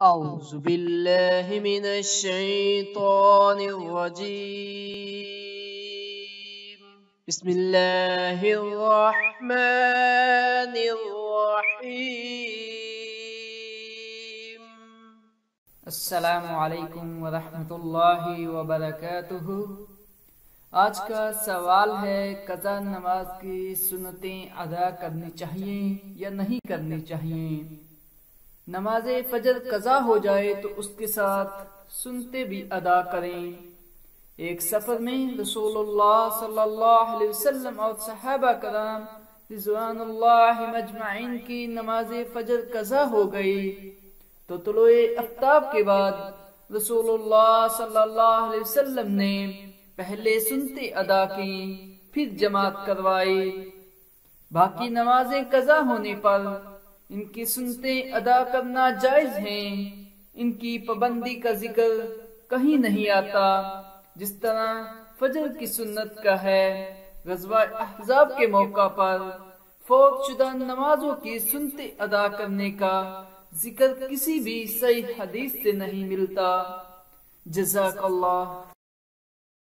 أعوذ بالله من الشيطان الرجيم بسم الله الرحمن الرحيم السلام علیکم ورحمۃ اللہ وبرکاتہ۔ آج کا سوال ہے قضا نماز کی سنتیں ادا کرنی چاہیے یا نہیں کرنی چاہیے؟ نماز فجر قضا ہو جائے تو اس کے ساتھ سنتیں بھی ادا کریں۔ ایک سفر میں رسول اللہ صلی اللہ علیہ وسلم اور صحابہ کرام رضوان اللہ مجمعین کی نماز فجر قضا ہو گئی تو طلوع آفتاب کے بعد رسول اللہ صلی اللہ علیہ وسلم نے پہلے سنتیں ادا کی، پھر جماعت کروائی۔ باقی نمازیں قضا ہونے پر ان کی سنتیں ادا کرنا جائز ہیں۔ ان کی پابندی کا ذکر کہیں نہیں آتا، جس طرح فجر کی سنت کا ہے۔ غزوہ احزاب کے موقع پر فوت شدہ نمازوں کی سنتیں ادا کرنے کا ذکر کسی بھی صحیح حدیث سے نہیں ملتا۔ جزاک اللہ۔